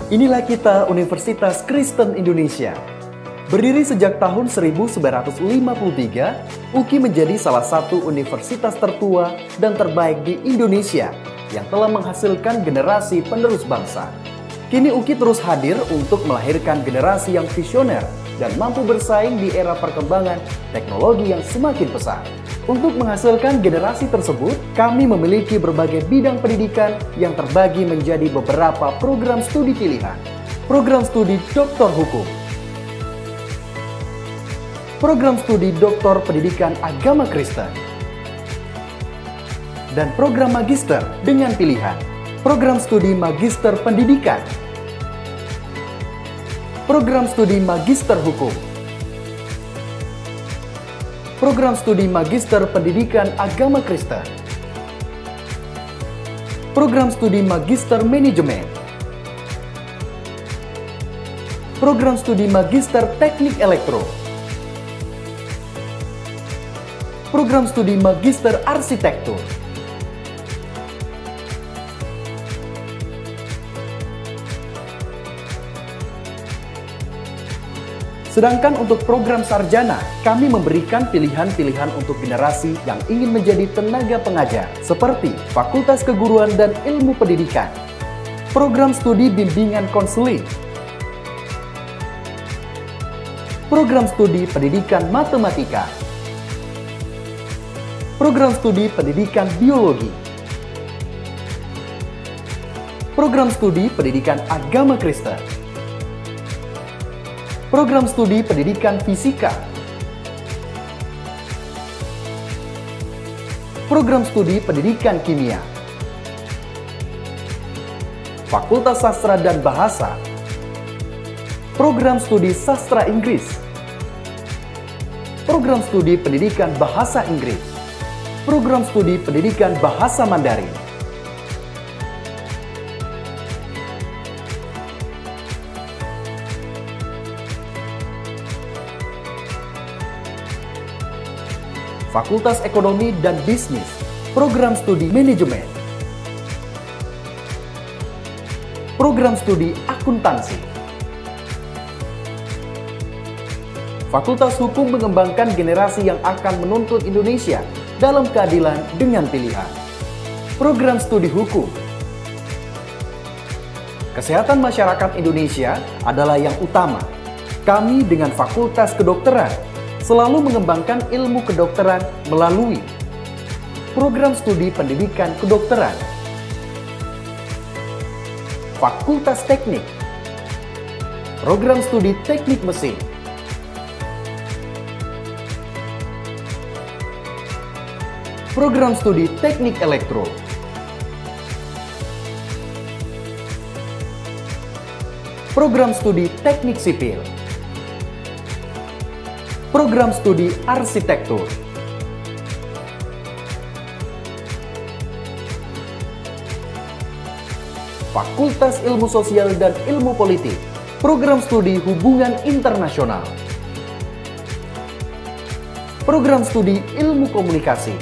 Inilah kita Universitas Kristen Indonesia. Berdiri sejak tahun 1953, UKI menjadi salah satu universitas tertua dan terbaik di Indonesia yang telah menghasilkan generasi penerus bangsa. Kini UKI terus hadir untuk melahirkan generasi yang visioner dan mampu bersaing di era perkembangan teknologi yang semakin pesat. Untuk menghasilkan generasi tersebut, kami memiliki berbagai bidang pendidikan yang terbagi menjadi beberapa program studi pilihan. Program studi Doktor Hukum, program studi Doktor Pendidikan Agama Kristen, dan program Magister dengan pilihan. Program studi Magister Pendidikan, program studi Magister Hukum, program studi Magister Pendidikan Agama Kristen, program studi Magister Manajemen, program studi Magister Teknik Elektro, program studi Magister Arsitektur, sedangkan untuk program sarjana, kami memberikan pilihan-pilihan untuk generasi yang ingin menjadi tenaga pengajar, seperti Fakultas Keguruan dan Ilmu Pendidikan, program studi Bimbingan Konseling, program studi Pendidikan Matematika, program studi Pendidikan Biologi, program studi Pendidikan Agama Kristen, program studi Pendidikan Fisika, program studi Pendidikan Kimia, Fakultas Sastra dan Bahasa, program studi Sastra Inggris, program studi Pendidikan Bahasa Inggris, program studi Pendidikan Bahasa Mandarin, Fakultas Ekonomi dan Bisnis, program studi Manajemen, program studi Akuntansi. Fakultas Hukum mengembangkan generasi yang akan menuntut Indonesia dalam keadilan dengan pilihan. Program studi Hukum. Kesehatan masyarakat Indonesia adalah yang utama. Kami dengan Fakultas Kedokteran selalu mengembangkan ilmu kedokteran melalui program studi Pendidikan Kedokteran, Fakultas Teknik, program studi Teknik Mesin, program studi Teknik Elektro, program studi Teknik Sipil, program studi Arsitektur, Fakultas Ilmu Sosial dan Ilmu Politik, program studi Hubungan Internasional, program studi Ilmu Komunikasi,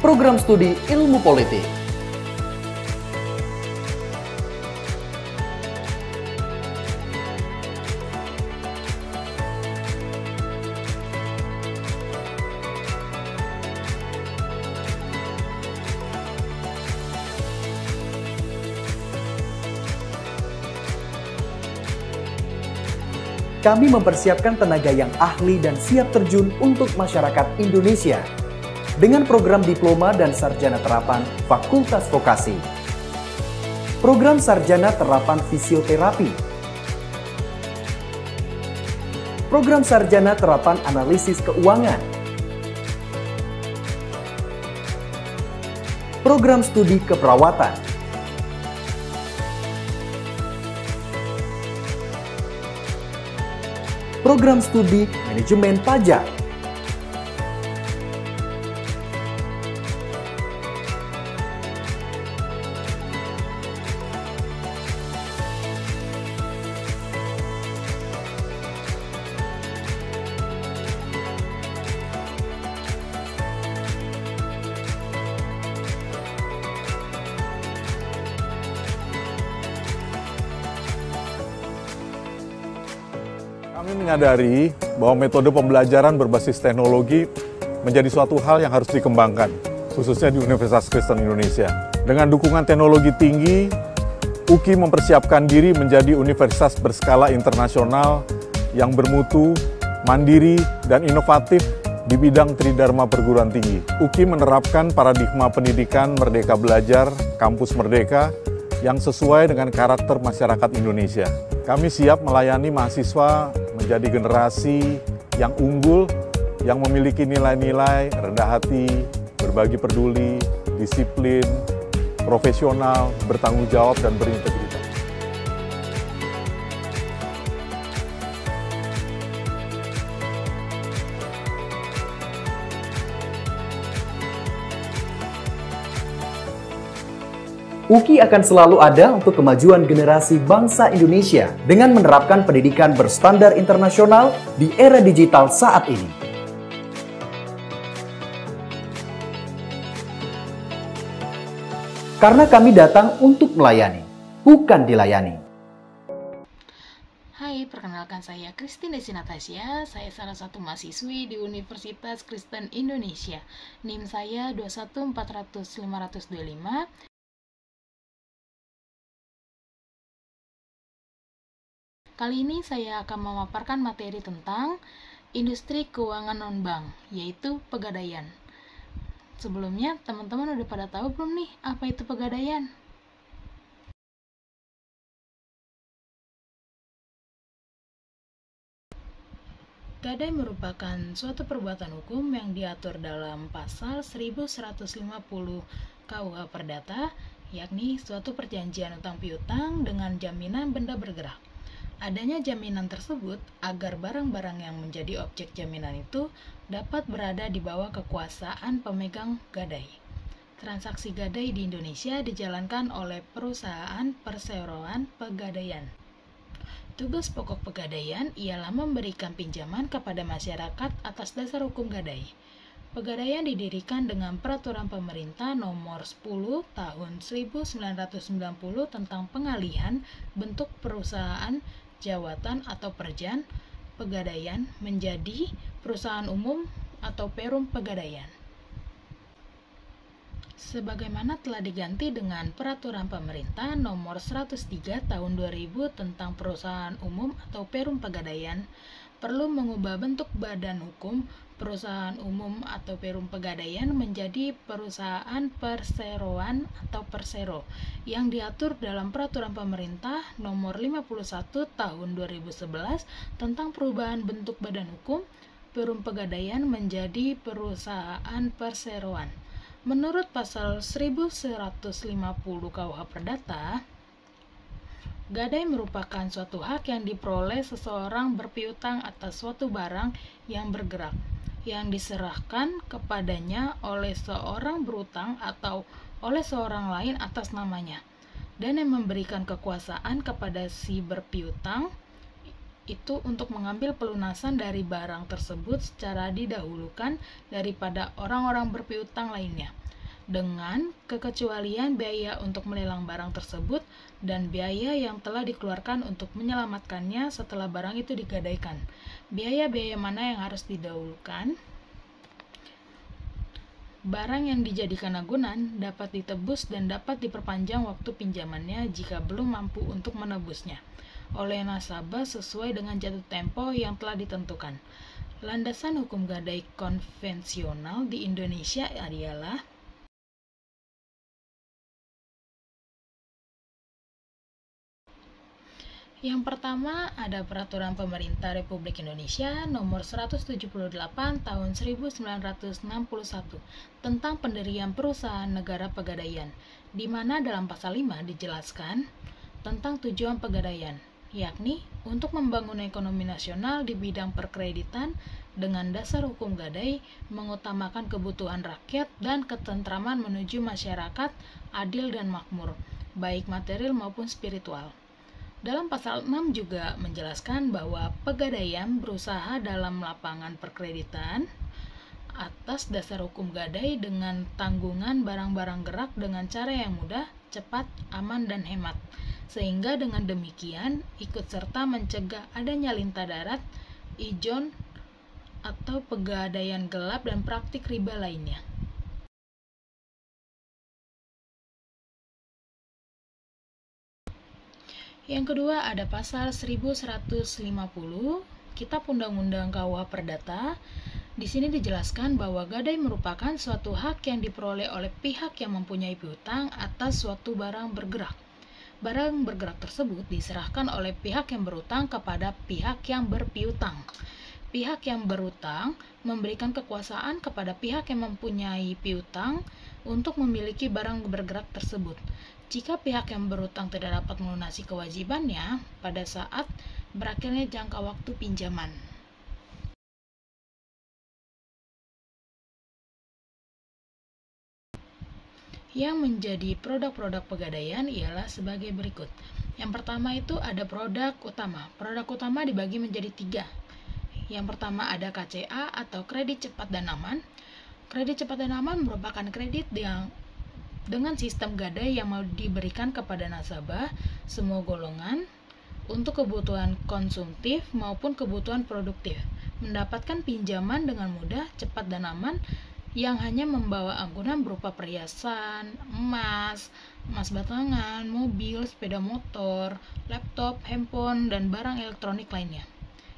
program studi Ilmu Politik. Kami mempersiapkan tenaga yang ahli dan siap terjun untuk masyarakat Indonesia dengan program diploma dan sarjana terapan Fakultas Vokasi, program sarjana terapan fisioterapi, program sarjana terapan analisis keuangan, program studi keperawatan, program studi Manajemen Pajak, Kami menyadari bahwa metode pembelajaran berbasis teknologi menjadi suatu hal yang harus dikembangkan, khususnya di Universitas Kristen Indonesia. Dengan dukungan teknologi tinggi, UKI mempersiapkan diri menjadi universitas berskala internasional yang bermutu, mandiri, dan inovatif di bidang tridharma perguruan tinggi. UKI menerapkan paradigma pendidikan Merdeka Belajar, Kampus Merdeka, yang sesuai dengan karakter masyarakat Indonesia. Kami siap melayani mahasiswa menjadi generasi yang unggul, yang memiliki nilai-nilai rendah hati, berbagi peduli, disiplin, profesional, bertanggung jawab, dan berintegritas. UKI akan selalu ada untuk kemajuan generasi bangsa Indonesia dengan menerapkan pendidikan berstandar internasional di era digital saat ini. Karena kami datang untuk melayani, bukan dilayani. Hai, perkenalkan saya Christine Desi Natasha. Saya salah satu mahasiswi di Universitas Kristen Indonesia. NIM saya 21400-525. Kali ini saya akan memaparkan materi tentang industri keuangan non-bank, yaitu pegadaian. Sebelumnya, teman-teman udah pada tahu belum nih apa itu pegadaian? Gadai merupakan suatu perbuatan hukum yang diatur dalam pasal 1150 KUH Perdata, yakni suatu perjanjian utang piutang dengan jaminan benda bergerak. Adanya jaminan tersebut agar barang-barang yang menjadi objek jaminan itu dapat berada di bawah kekuasaan pemegang gadai. Transaksi gadai di Indonesia dijalankan oleh perusahaan perseroan pegadaian. Tugas pokok pegadaian ialah memberikan pinjaman kepada masyarakat atas dasar hukum gadai. Pegadaian didirikan dengan Peraturan Pemerintah Nomor 10 Tahun 1990 tentang pengalihan bentuk perusahaan jawatan atau perjan pegadaian menjadi perusahaan umum atau perum pegadaian. Sebagaimana telah diganti dengan Peraturan Pemerintah Nomor 103 Tahun 2000 tentang perusahaan umum atau perum pegadaian, perlu mengubah bentuk badan hukum perusahaan umum atau perum pegadaian menjadi perusahaan perseroan atau persero yang diatur dalam Peraturan Pemerintah Nomor 51 Tahun 2011 tentang perubahan bentuk badan hukum perum pegadaian menjadi perusahaan perseroan. Menurut pasal 1150 KUH Perdata, gadai merupakan suatu hak yang diperoleh seseorang berpiutang atas suatu barang yang bergerak, yang diserahkan kepadanya oleh seorang berutang atau oleh seorang lain atas namanya, dan yang memberikan kekuasaan kepada si berpiutang itu untuk mengambil pelunasan dari barang tersebut secara didahulukan daripada orang-orang berpiutang lainnya, dengan kekecualian biaya untuk melelang barang tersebut dan biaya yang telah dikeluarkan untuk menyelamatkannya setelah barang itu digadaikan. Biaya-biaya mana yang harus didahulukan? Barang yang dijadikan agunan dapat ditebus dan dapat diperpanjang waktu pinjamannya jika belum mampu untuk menebusnya oleh nasabah sesuai dengan jatuh tempo yang telah ditentukan. Landasan hukum gadai konvensional di Indonesia adalah yang pertama, ada Peraturan Pemerintah Republik Indonesia Nomor 178 Tahun 1961 tentang pendirian perusahaan negara pegadaian, di mana dalam pasal 5 dijelaskan tentang tujuan pegadaian, yakni untuk membangun ekonomi nasional di bidang perkreditan dengan dasar hukum gadai, mengutamakan kebutuhan rakyat dan ketentraman menuju masyarakat adil dan makmur, baik material maupun spiritual. Dalam pasal 6 juga menjelaskan bahwa pegadaian berusaha dalam lapangan perkreditan atas dasar hukum gadai dengan tanggungan barang-barang gerak dengan cara yang mudah, cepat, aman, dan hemat. sehingga dengan demikian ikut serta mencegah adanya lintah darat, ijon, atau pegadaian gelap dan praktik riba lainnya. Yang kedua ada pasal 1150 Kitab Undang-Undang KUH Perdata. Di sini dijelaskan bahwa gadai merupakan suatu hak yang diperoleh oleh pihak yang mempunyai piutang atas suatu barang bergerak. Barang bergerak tersebut diserahkan oleh pihak yang berutang kepada pihak yang berpiutang. Pihak yang berutang memberikan kekuasaan kepada pihak yang mempunyai piutang untuk memiliki barang bergerak tersebut. Jika pihak yang berutang tidak dapat melunasi kewajibannya pada saat berakhirnya jangka waktu pinjaman. Yang menjadi produk-produk pegadaian ialah sebagai berikut. Yang pertama itu ada produk utama. Produk utama dibagi menjadi 3. Yang pertama ada KCA atau kredit cepat dan aman. Kredit cepat dan aman merupakan kredit yang dengan sistem gadai yang mau diberikan kepada nasabah semua golongan untuk kebutuhan konsumtif maupun kebutuhan produktif, mendapatkan pinjaman dengan mudah, cepat dan aman yang hanya membawa anggunan berupa perhiasan, emas batangan, mobil, sepeda motor, laptop, handphone, dan barang elektronik lainnya.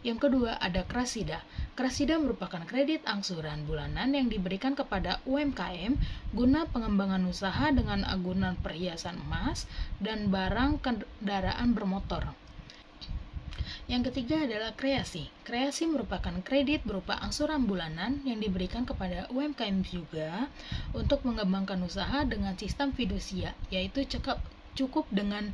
Yang kedua ada Krasida. Krasida merupakan kredit angsuran bulanan yang diberikan kepada UMKM guna pengembangan usaha dengan anggunan perhiasan emas dan barang kendaraan bermotor. Yang ketiga adalah Kreasi. Kreasi merupakan kredit berupa angsuran bulanan yang diberikan kepada UMKM juga untuk mengembangkan usaha dengan sistem fidusia, yaitu cukup dengan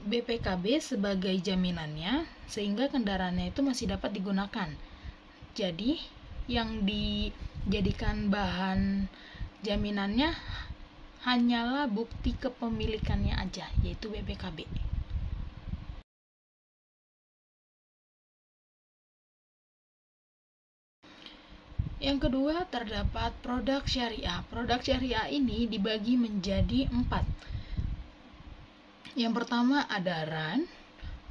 BPKB sebagai jaminannya sehingga kendaraannya itu masih dapat digunakan. Jadi yang dijadikan bahan jaminannya hanyalah bukti kepemilikannya aja, yaitu BPKB. Yang kedua terdapat produk syariah. Produk syariah ini dibagi menjadi 4. Yang pertama ada RAN,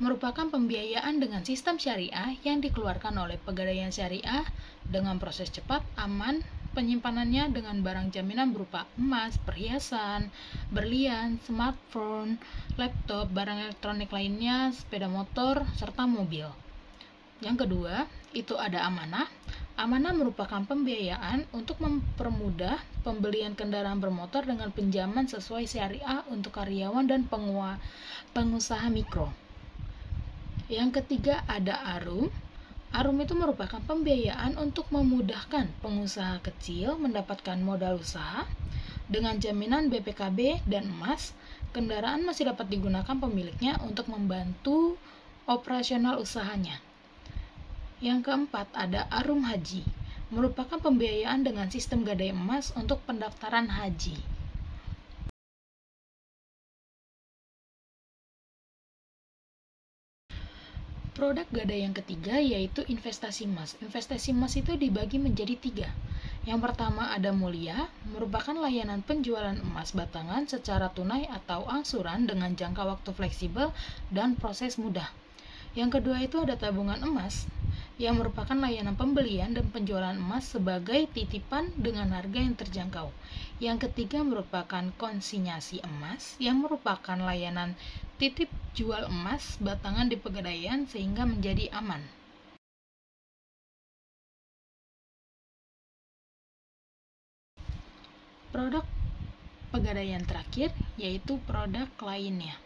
merupakan pembiayaan dengan sistem syariah yang dikeluarkan oleh Pegadaian Syariah dengan proses cepat, aman, penyimpanannya dengan barang jaminan berupa emas, perhiasan, berlian, smartphone, laptop, barang elektronik lainnya, sepeda motor, serta mobil. Yang kedua, itu ada Amanah. Amanah merupakan pembiayaan untuk mempermudah pembelian kendaraan bermotor dengan pinjaman sesuai syariah untuk karyawan dan pengusaha mikro. Yang ketiga ada Arum. Arum itu merupakan pembiayaan untuk memudahkan pengusaha kecil mendapatkan modal usaha dengan jaminan BPKB dan emas. Kendaraan masih dapat digunakan pemiliknya untuk membantu operasional usahanya. Yang keempat ada Arum Haji, merupakan pembiayaan dengan sistem gadai emas untuk pendaftaran haji. Produk gadai yang ketiga yaitu investasi emas. Investasi emas itu dibagi menjadi 3. Yang pertama ada Mulia, merupakan layanan penjualan emas batangan secara tunai atau angsuran dengan jangka waktu fleksibel dan proses mudah. Yang kedua itu ada Tabungan Emas, yang merupakan layanan pembelian dan penjualan emas sebagai titipan dengan harga yang terjangkau. Yang ketiga merupakan konsinyasi emas, yang merupakan layanan titip jual emas batangan di Pegadaian sehingga menjadi aman. Produk Pegadaian terakhir yaitu produk lainnya.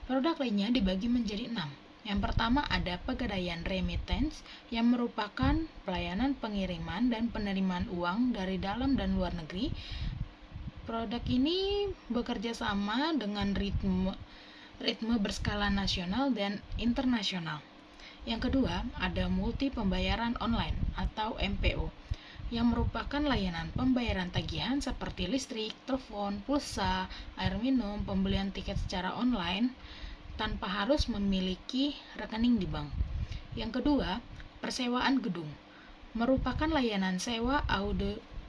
Produk lainnya dibagi menjadi 6. Yang pertama ada Pegadaian Remittance, yang merupakan pelayanan pengiriman dan penerimaan uang dari dalam dan luar negeri. Produk ini bekerja sama dengan ritme berskala nasional dan internasional. Yang kedua ada Multi Pembayaran Online atau MPO, yang merupakan layanan pembayaran tagihan seperti listrik, telepon, pulsa, air minum, pembelian tiket secara online tanpa harus memiliki rekening di bank. Yang kedua, persewaan gedung, merupakan layanan sewa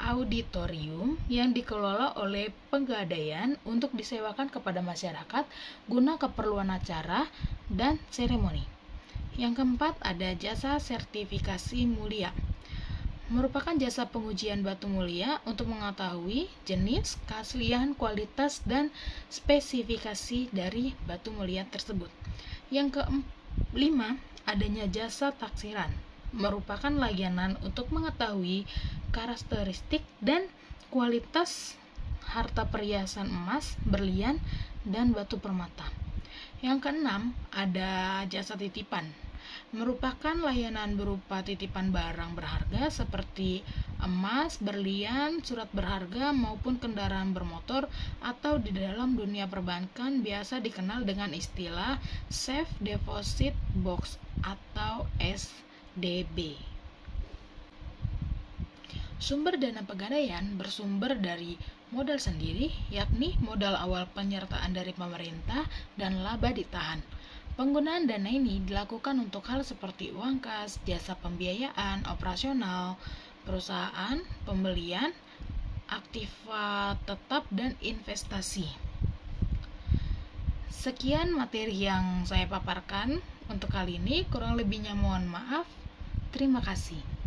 auditorium yang dikelola oleh Pegadaian untuk disewakan kepada masyarakat guna keperluan acara dan seremoni. Yang keempat, ada jasa sertifikasi mulia. Merupakan jasa pengujian batu mulia untuk mengetahui jenis, keaslian, kualitas, dan spesifikasi dari batu mulia tersebut. Yang kelima, adanya jasa taksiran. Merupakan layanan untuk mengetahui karakteristik dan kualitas harta perhiasan emas, berlian, dan batu permata. Yang keenam, ada jasa titipan. Merupakan layanan berupa titipan barang berharga seperti emas, berlian, surat berharga, maupun kendaraan bermotor, atau di dalam dunia perbankan biasa dikenal dengan istilah Safe Deposit Box atau SDB. Sumber dana Pegadaian bersumber dari modal sendiri, yakni modal awal penyertaan dari pemerintah dan laba ditahan. Penggunaan dana ini dilakukan untuk hal seperti uang kas, jasa pembiayaan, operasional, perusahaan, pembelian, aktiva tetap, dan investasi. Sekian materi yang saya paparkan untuk kali ini, kurang lebihnya mohon maaf. Terima kasih.